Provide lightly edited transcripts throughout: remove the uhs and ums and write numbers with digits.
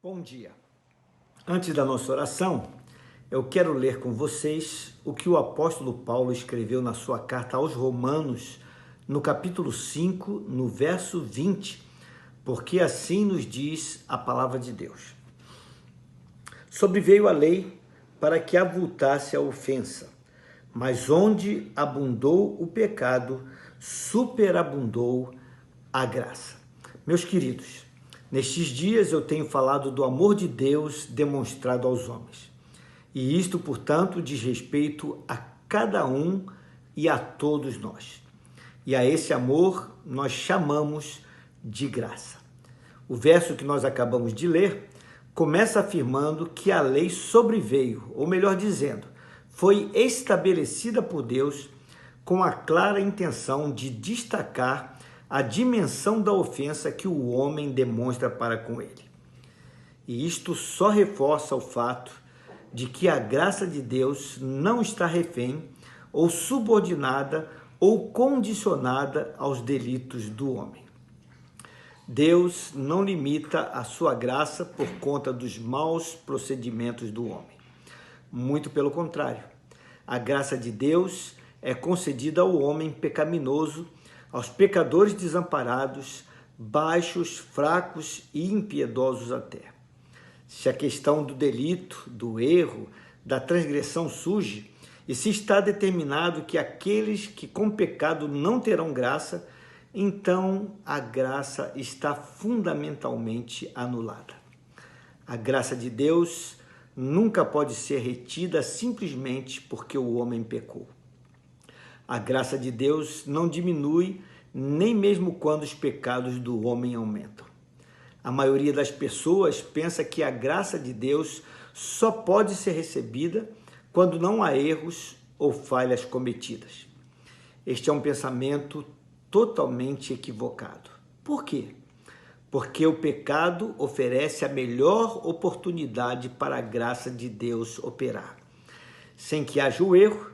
Bom dia. Antes da nossa oração, eu quero ler com vocês o que o apóstolo Paulo escreveu na sua carta aos Romanos, no capítulo 5, no verso 20, porque assim nos diz a palavra de Deus. Sobreveio a lei para que avultasse a ofensa, mas onde abundou o pecado, superabundou a graça. Meus queridos, nestes dias eu tenho falado do amor de Deus demonstrado aos homens. E isto, portanto, diz respeito a cada um e a todos nós. E a esse amor nós chamamos de graça. O verso que nós acabamos de ler começa afirmando que a lei sobreveio, ou melhor dizendo, foi estabelecida por Deus com a clara intenção de destacar a dimensão da ofensa que o homem demonstra para com ele. E isto só reforça o fato de que a graça de Deus não está refém ou subordinada ou condicionada aos delitos do homem. Deus não limita a sua graça por conta dos maus procedimentos do homem. Muito pelo contrário, a graça de Deus é concedida ao homem pecaminoso, aos pecadores desamparados, baixos, fracos e impiedosos até. Se a questão do delito, do erro, da transgressão surge, e se está determinado que aqueles que com pecado não terão graça, então a graça está fundamentalmente anulada. A graça de Deus nunca pode ser retida simplesmente porque o homem pecou. A graça de Deus não diminui nem mesmo quando os pecados do homem aumentam. A maioria das pessoas pensa que a graça de Deus só pode ser recebida quando não há erros ou falhas cometidas. Este é um pensamento totalmente equivocado. Por quê? Porque o pecado oferece a melhor oportunidade para a graça de Deus operar. Sem que haja o erro,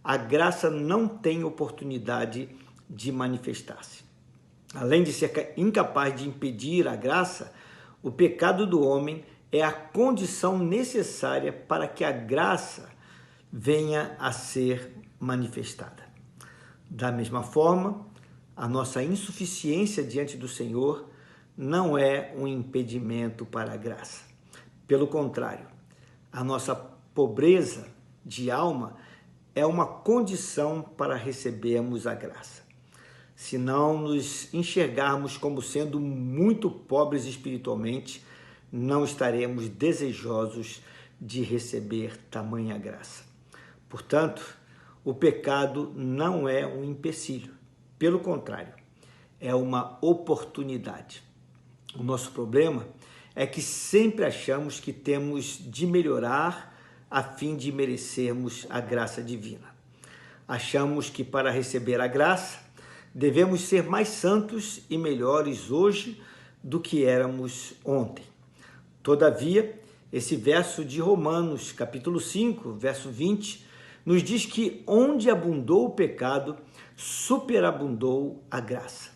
a graça não tem oportunidade de manifestar-se. Além de ser incapaz de impedir a graça, o pecado do homem é a condição necessária para que a graça venha a ser manifestada. Da mesma forma, a nossa insuficiência diante do Senhor não é um impedimento para a graça. Pelo contrário, a nossa pobreza de alma é uma condição para recebermos a graça. Se não nos enxergarmos como sendo muito pobres espiritualmente, não estaremos desejosos de receber tamanha graça. Portanto, o pecado não é um empecilho. Pelo contrário, é uma oportunidade. O nosso problema é que sempre achamos que temos de melhorar a fim de merecermos a graça divina. Achamos que para receber a graça, devemos ser mais santos e melhores hoje do que éramos ontem. Todavia, esse verso de Romanos, capítulo 5, verso 20, nos diz que onde abundou o pecado, superabundou a graça.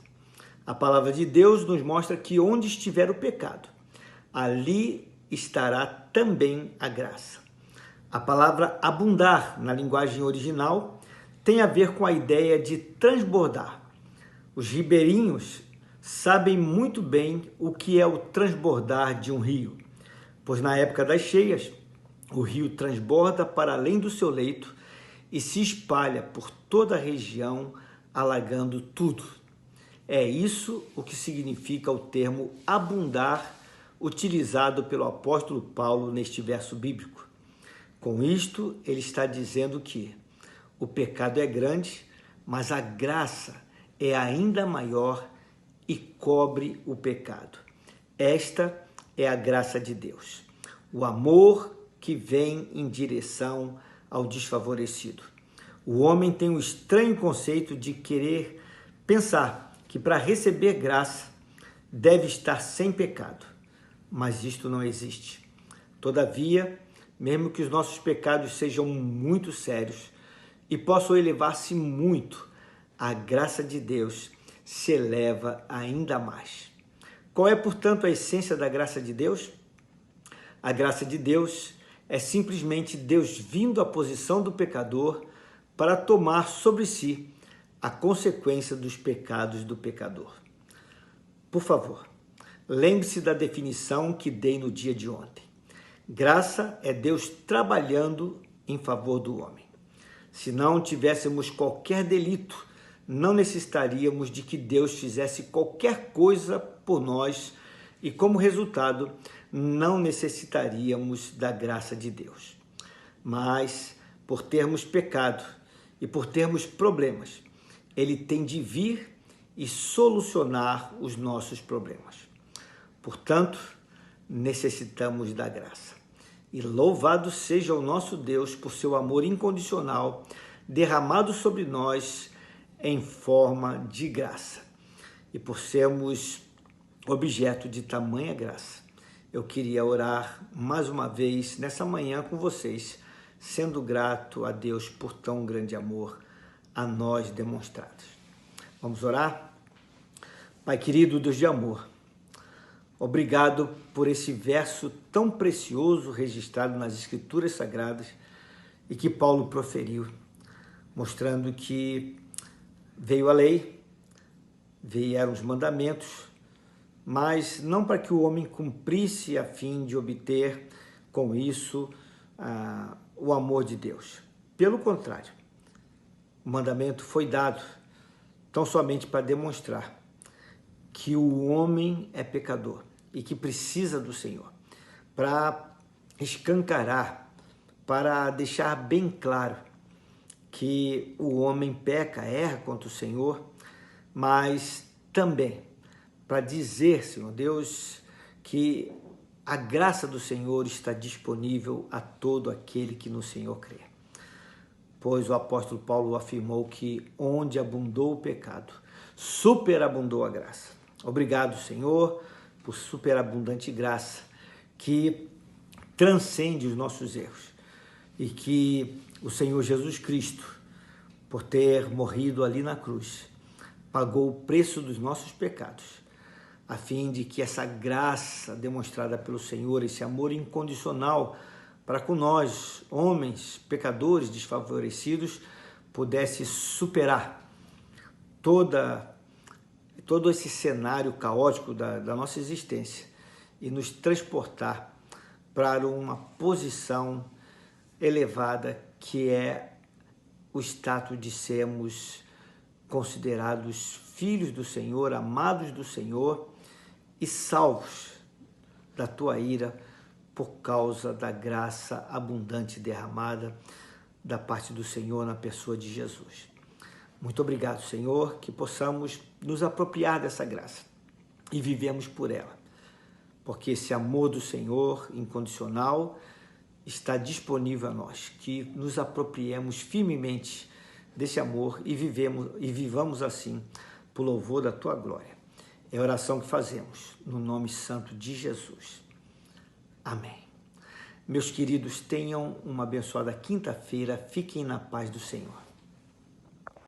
A palavra de Deus nos mostra que onde estiver o pecado, ali estará também a graça. A palavra abundar, na linguagem original, tem a ver com a ideia de transbordar. Os ribeirinhos sabem muito bem o que é o transbordar de um rio, pois na época das cheias, o rio transborda para além do seu leito e se espalha por toda a região, alagando tudo. É isso o que significa o termo abundar, utilizado pelo apóstolo Paulo neste verso bíblico. Com isto, ele está dizendo que o pecado é grande, mas a graça é ainda maior e cobre o pecado. Esta é a graça de Deus, o amor que vem em direção ao desfavorecido. O homem tem um estranho conceito de querer pensar que para receber graça deve estar sem pecado, mas isto não existe. Todavia, mesmo que os nossos pecados sejam muito sérios e possam elevar-se muito, a graça de Deus se eleva ainda mais. Qual é, portanto, a essência da graça de Deus? A graça de Deus é simplesmente Deus vindo à posição do pecador para tomar sobre si a consequência dos pecados do pecador. Por favor, lembre-se da definição que dei no dia de ontem. Graça é Deus trabalhando em favor do homem. Se não tivéssemos qualquer delito, não necessitaríamos de que Deus fizesse qualquer coisa por nós e, como resultado, não necessitaríamos da graça de Deus. Mas, por termos pecado e por termos problemas, Ele tem de vir e solucionar os nossos problemas. Portanto, necessitamos da graça. E louvado seja o nosso Deus por seu amor incondicional derramado sobre nós em forma de graça. E por sermos objeto de tamanha graça, eu queria orar mais uma vez nessa manhã com vocês, sendo grato a Deus por tão grande amor a nós demonstrados. Vamos orar? Pai querido, Deus de amor, obrigado por esse verso tão precioso registrado nas Escrituras Sagradas e que Paulo proferiu, mostrando que veio a lei, vieram os mandamentos, mas não para que o homem cumprisse a fim de obter com isso o amor de Deus. Pelo contrário, o mandamento foi dado tão somente para demonstrar que o homem é pecador e que precisa do Senhor, para escancarar, para deixar bem claro que o homem peca, erra contra o Senhor, mas também para dizer, Senhor Deus, que a graça do Senhor está disponível a todo aquele que no Senhor crê. Pois o apóstolo Paulo afirmou que onde abundou o pecado, superabundou a graça. Obrigado, Senhor, por superabundante graça que transcende os nossos erros e que o Senhor Jesus Cristo, por ter morrido ali na cruz, pagou o preço dos nossos pecados, a fim de que essa graça demonstrada pelo Senhor, esse amor incondicional para com nós, homens, pecadores desfavorecidos, pudesse superar todo esse cenário caótico da nossa existência e nos transportar para uma posição elevada que é o status de sermos considerados filhos do Senhor, amados do Senhor e salvos da tua ira por causa da graça abundante derramada da parte do Senhor na pessoa de Jesus. Muito obrigado, Senhor, que possamos nos apropriar dessa graça e vivemos por ela, porque esse amor do Senhor incondicional está disponível a nós, que nos apropriemos firmemente desse amor e vivamos assim por louvor da tua glória. É a oração que fazemos no nome santo de Jesus. Amém. Meus queridos, tenham uma abençoada quinta-feira. Fiquem na paz do Senhor.